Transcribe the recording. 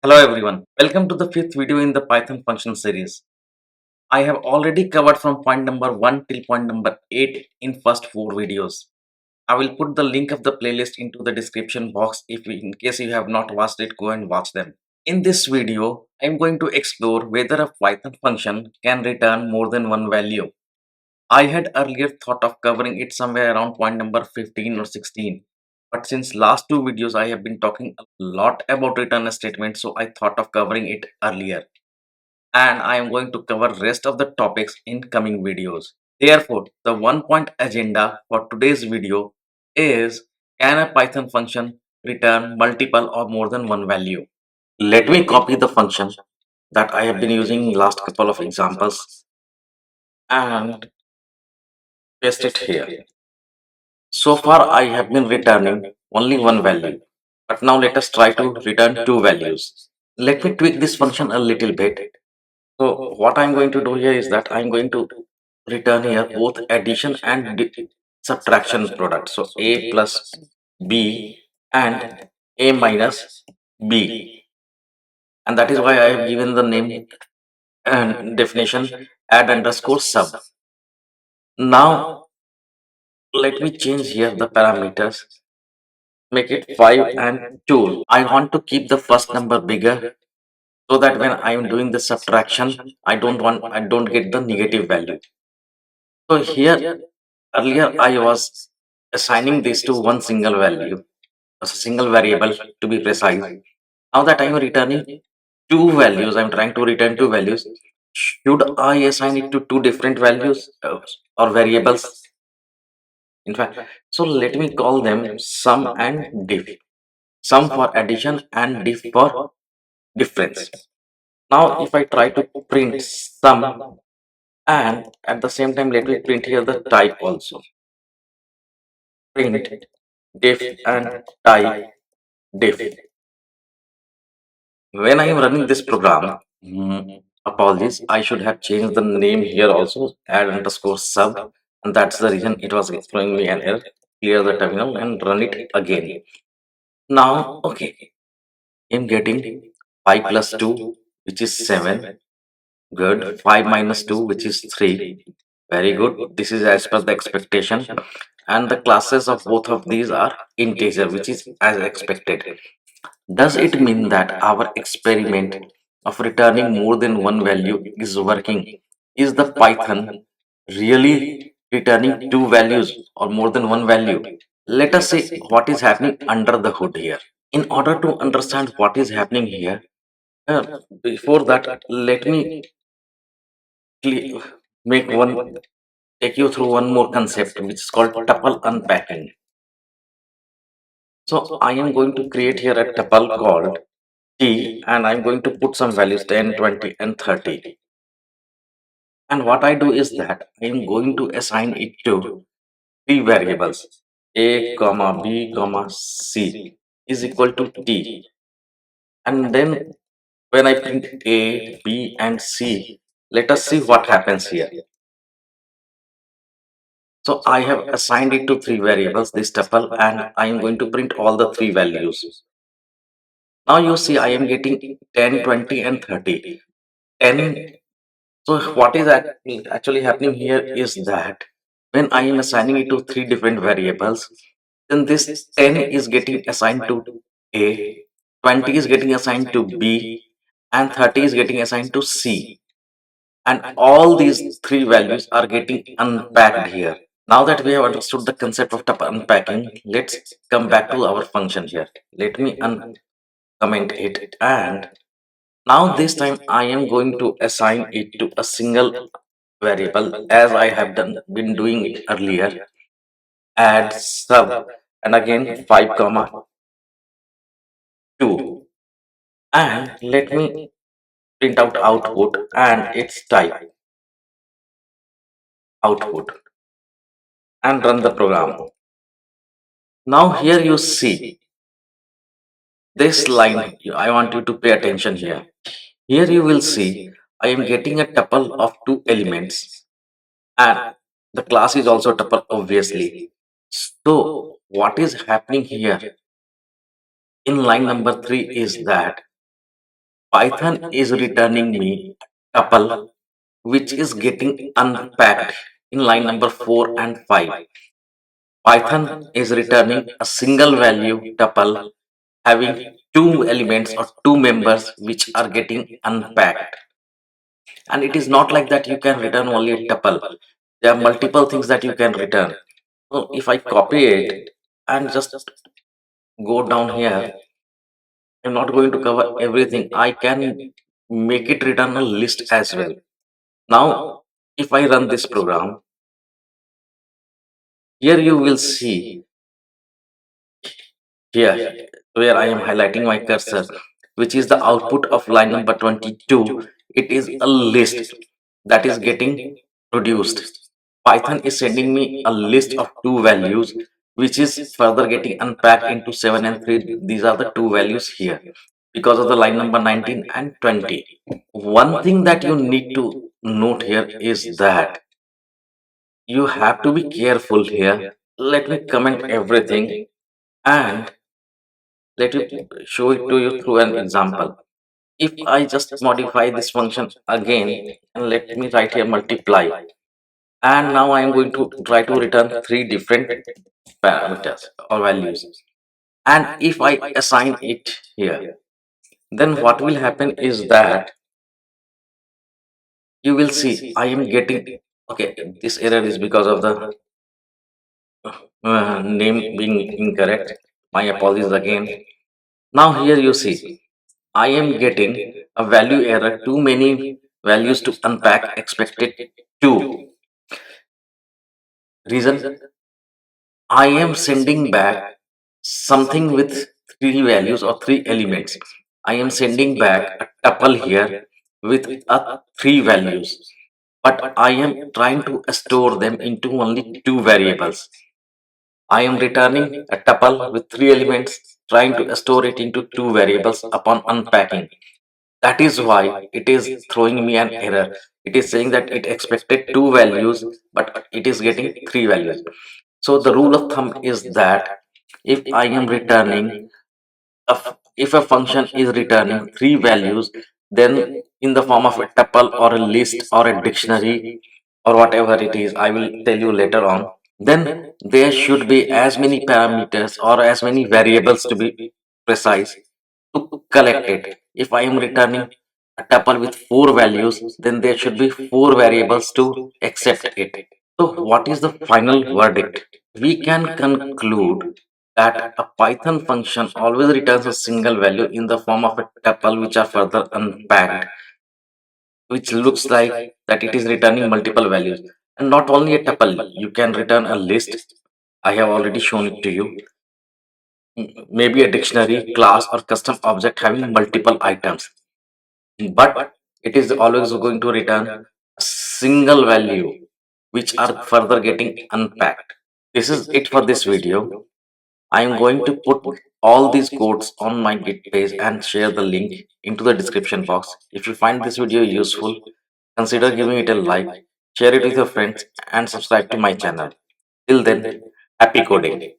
Hello everyone, welcome to the fifth video in the Python function series. I have already covered from point number 1 till point number 8 in first 4 videos. I will put the link of the playlist into the description box if in case you have not watched it, go and watch them. In this video, I am going to explore whether a Python function can return more than one value. I had earlier thought of covering it somewhere around point number 15 or 16. But since last two videos I have been talking a lot about return statements, so I thought of covering it earlier. And I am going to cover rest of the topics in coming videos. Therefore, the one point agenda for today's video is, can a Python function return multiple or more than one value? Let me copy the function that I have been using last couple of examples and paste it here. So far, I have been returning only one value, but now let us try to return two values. Let me tweak this function a little bit. So what I'm going to do here is that I'm going to return here both addition and subtraction product. So a plus b and a minus b, and that is why I have given the name and definition add underscore sub. Now let me change here the parameters, make it 5 and 2. I want to keep the first number bigger so that when I am doing the subtraction, I don't get the negative value. So here earlier I was assigning this to one single value, a single variable to be precise. Now that I am returning two values, I'm trying to return two values. Should I assign it to two different values or variables? In fact, so let me call them sum and diff. Sum for addition and diff for difference. Now, if I try to print sum and at the same time, let me print here the type also. Print diff and type diff. When I am running this program, apologies, I should have changed the name here also, add underscore sub, and that's the reason it was throwing me an error. Clear the terminal and run it again. Now, okay, I'm getting 5 plus 2, which is 7. Good. 5 minus 2, which is 3. Very good. This is as per the expectation. And the classes of both of these are integer, which is as expected. Does it mean that our experiment of returning more than one value is working? Is the Python really returning two values or more than one value? Let us see what is happening under the hood here. In order to understand what is happening here, before that, let me cle- make one take you through one more concept which is called tuple unpacking. So I am going to create here a tuple called t, and I'm going to put some values 10, 20, and 30. And what I do is that I am going to assign it to three variables, a comma b comma c is equal to t. And then when I print a, b, and c, let us see what happens here. So I have assigned it to three variables, this tuple, and I am going to print all the three values. Now you see I am getting 10, 20, and 30. 10. So what is actually happening here is that when I am assigning it to three different variables, then this 10 is getting assigned to A, 20 is getting assigned to B, and 30 is getting assigned to C. And all these three values are getting unpacked here. Now that we have understood the concept of unpacking, let's come back to our function here. Let me uncomment it, and now this time I am going to assign it to a single variable as I have been doing it earlier. Add sub, and again 5 comma 2, and let me print out output and its type output and run the program. Now here you see this line. I want you to pay attention here. Here you will see I am getting a tuple of two elements, and the class is also tuple obviously. So what is happening here in line number 3 is that Python is returning me a tuple which is getting unpacked in line number 4 and 5. Python is returning a single value tuple having two elements or two members which are getting unpacked. And it is not like that you can return only a tuple. There are multiple things that you can return. So if I copy it and just go down here, I'm not going to cover everything. I can make it return a list as well. Now, if I run this program, here you will see here where I am highlighting my cursor, which is the output of line number 22. It is a list that is getting produced. Python is sending me a list of two values, which is further getting unpacked into 7 and 3. These are the two values here because of the line number 19 and 20. One thing that you need to note here is that you have to be careful here. Let me comment everything and let me show it to you through an example. If I just modify this function again and let me write here multiply, and now I am going to try to return three different parameters or values, and if I assign it here, then what will happen is that you will see I am getting, okay, this error is because of the name being incorrect. My apologies again. Now here you see I am getting a value error, too many values to unpack, expected 2. Reason, I am sending back something with three values or three elements. I am sending back a tuple here with three values, but I am trying to store them into only two variables. I am returning a tuple with three elements, trying to store it into two variables upon unpacking. That is why it is throwing me an error. It is saying that it expected two values, but it is getting three values. So the rule of thumb is that if I am returning, if a function is returning three values, then in the form of a tuple or a list or a dictionary or whatever it is, I will tell you later on, then there should be as many parameters or as many variables to be precise to collect it. If I am returning a tuple with four values, then there should be four variables to accept it. So, what is the final verdict? We can conclude that a Python function always returns a single value in the form of a tuple which are further unpacked, which looks like that it is returning multiple values. And not only a tuple, you can return a list. I have already shown it to you. Maybe a dictionary, class, or custom object having multiple items. But it is always going to return a single value which are further getting unpacked. This is it for this video. I am going to put all these codes on my Git page and share the link into the description box. If you find this video useful, consider giving it a like, share it with your friends, and subscribe to my channel. Till then, happy coding.